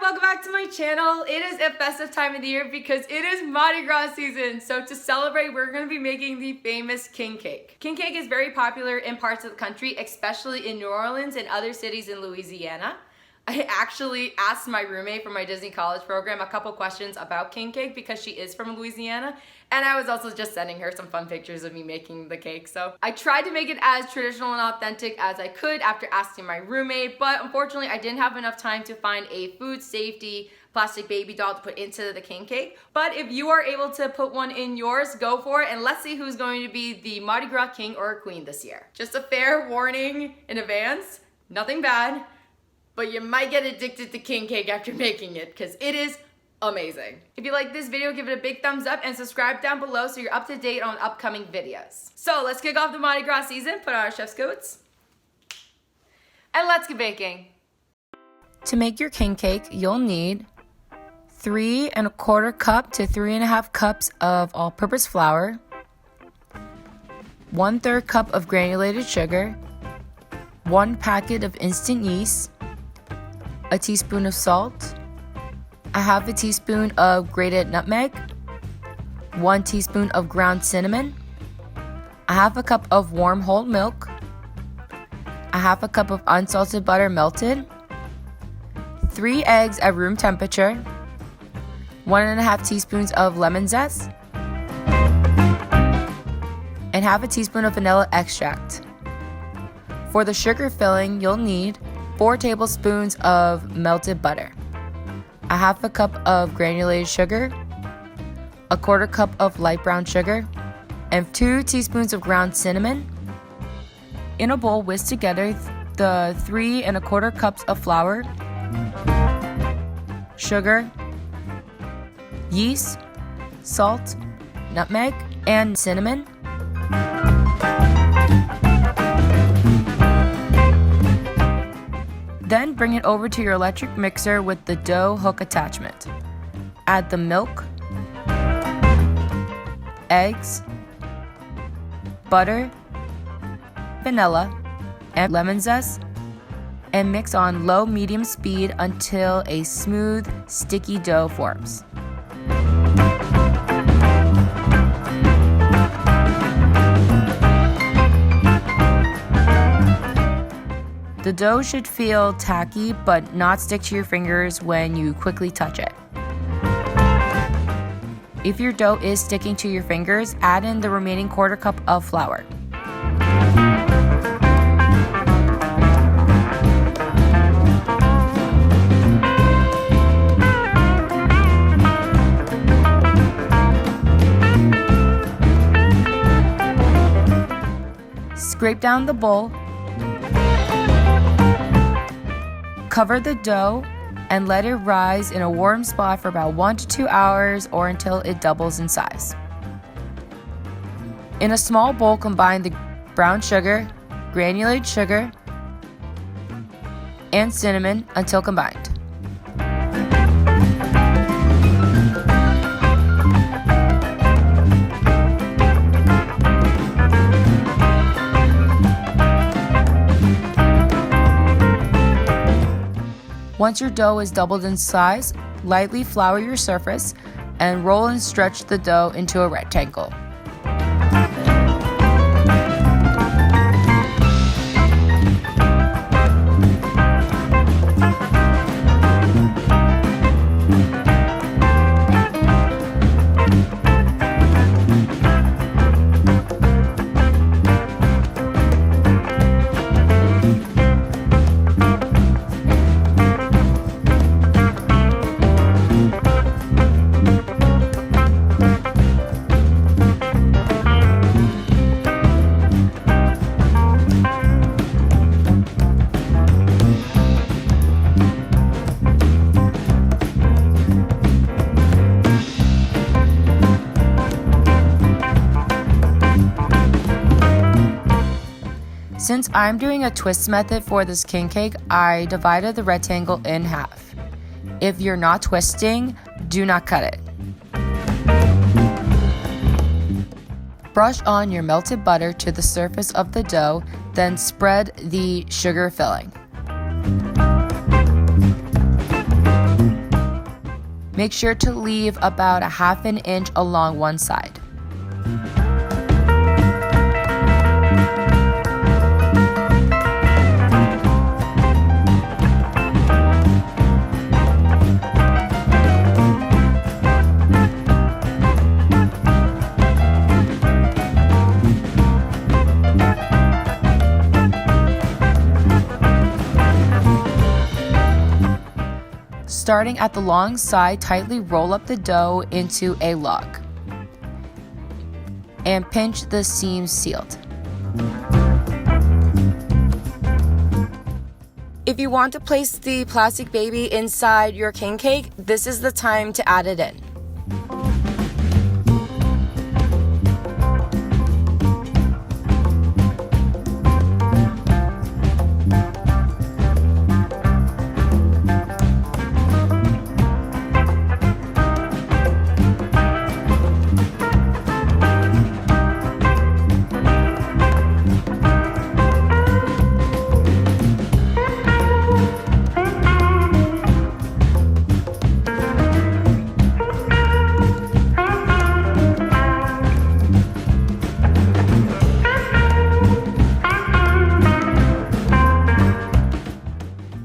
welcome back to my channel. It is a festive time of the year because it is Mardi Gras season. So to celebrate, we're going to be making the famous king cake. King cake is very popular in parts of the country, especially in New Orleans and other cities in Louisiana. I actually asked my roommate from my Disney college program a couple questions about king cake because she is from Louisiana, and I was also just sending her some fun pictures of me making the cake. So I tried to make it as traditional and authentic as I could after asking my roommate, but unfortunately I didn't have enough time to find a food safety plastic baby doll to put into the king cake. But if you are able to put one in yours, go for it, and let's see who's going to be the Mardi Gras king or queen this year. Just a fair warning in advance, nothing bad, but you might get addicted to king cake after making it because it is amazing. If you like this video, give it a big thumbs up and subscribe down below so you're up to date on upcoming videos. So let's kick off the Mardi Gras season, put on our chef's coats, and let's get baking. To make your king cake, you'll need 3 1/4 cup to 3 1/2 cups of all-purpose flour, 1/3 cup of granulated sugar, 1 packet of instant yeast, a teaspoon of salt, a half a teaspoon of grated nutmeg, 1 teaspoon of ground cinnamon, a half a cup of warm whole milk, a half a cup of unsalted butter melted, 3 eggs at room temperature, 1 1/2 teaspoons of lemon zest, and half a teaspoon of vanilla extract. For the sugar filling, you'll need 4 tablespoons of melted butter, a half a cup of granulated sugar, a 1/4 cup of light brown sugar, and 2 teaspoons of ground cinnamon. In a bowl, whisk together the 3 1/4 cups of flour, sugar, yeast, salt, nutmeg, and cinnamon. Then bring it over to your electric mixer with the dough hook attachment. Add the milk, eggs, butter, vanilla, and lemon zest, and mix on low-medium speed until a smooth, sticky dough forms. The dough should feel tacky but not stick to your fingers when you quickly touch it. If your dough is sticking to your fingers, add in the remaining 1/4 cup of flour. Scrape down the bowl. Cover the dough and let it rise in a warm spot for about 1 to 2 hours or until it doubles in size. In a small bowl, combine the brown sugar, granulated sugar, and cinnamon until combined. Once your dough is doubled in size, lightly flour your surface and roll and stretch the dough into a rectangle. Since I'm doing a twist method for this king cake, I divided the rectangle in half. If you're not twisting, do not cut it. Brush on your melted butter to the surface of the dough, then spread the sugar filling. Make sure to leave about a half an inch along one side. Starting at the long side, tightly roll up the dough into a log and pinch the seams sealed. If you want to place the plastic baby inside your king cake, this is the time to add it in.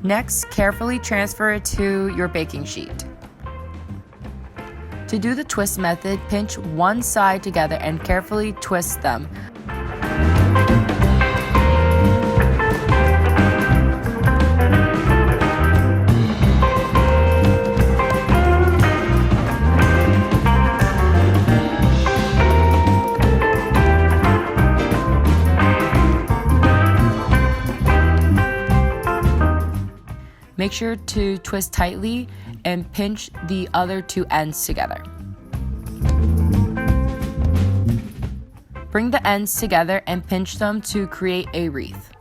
Next, carefully transfer it to your baking sheet. To do the twist method, pinch one side together and carefully twist them. Make sure to twist tightly and pinch the other two ends together. Bring the ends together and pinch them to create a wreath.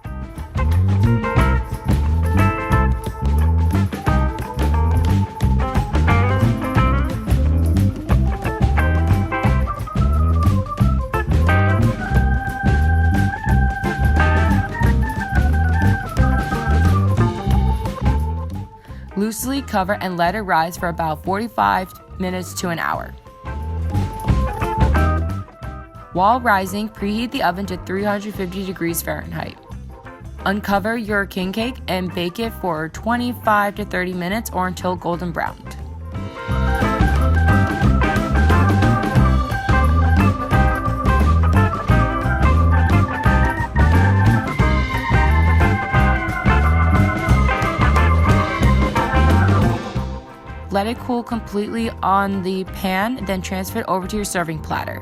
Loosely cover and let it rise for about 45 minutes to an hour. While rising, preheat the oven to 350 degrees Fahrenheit. Uncover your king cake and bake it for 25 to 30 minutes or until golden browned. Let it cool completely on the pan, then transfer it over to your serving platter.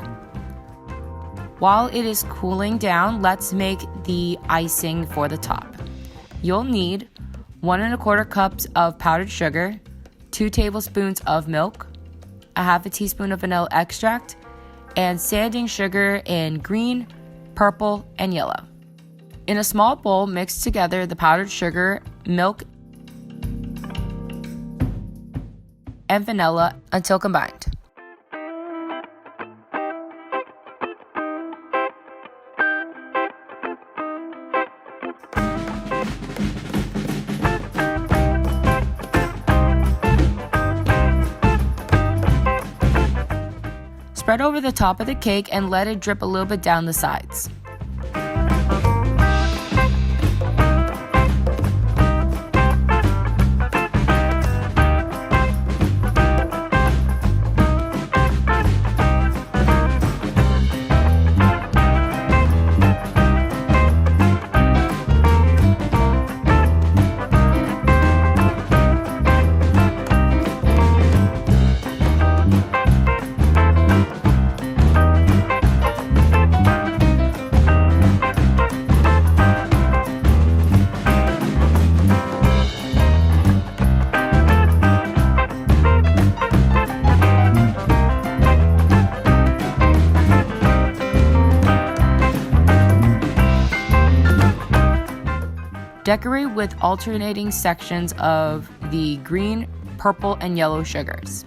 While it is cooling down, let's make the icing for the top. You'll need 1 1/4 cups of powdered sugar, 2 tablespoons of milk, a half a teaspoon of vanilla extract, and sanding sugar in green, purple, and yellow. In a small bowl, mix together the powdered sugar, milk, and vanilla until combined. Spread over the top of the cake and let it drip a little bit down the sides. Decorate with alternating sections of the green, purple, and yellow sugars.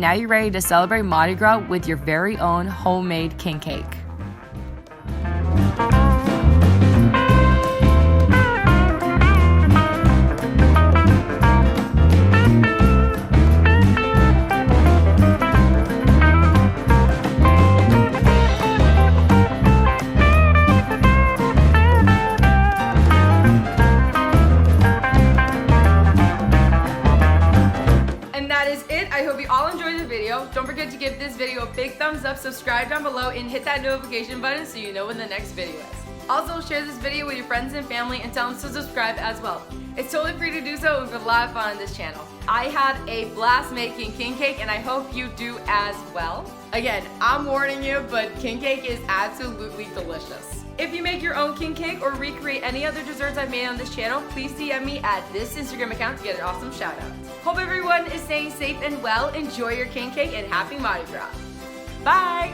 now you're ready to celebrate Mardi Gras with your very own homemade king cake. I hope you all enjoyed the video. Don't forget to give this video a big thumbs up, subscribe down below, and hit that notification button so you know when the next video is. Also, share this video with your friends and family and tell them to subscribe as well. It's totally free to do so. We've got a lot of fun on this channel. I had a blast making king cake and I hope you do as well. Again, I'm warning you, but king cake is absolutely delicious. If you make your own king cake or recreate any other desserts I've made on this channel, please DM me at this Instagram account to get an awesome shout out. Hope everyone is staying safe and well. Enjoy your king cake and happy Mardi Gras. Bye!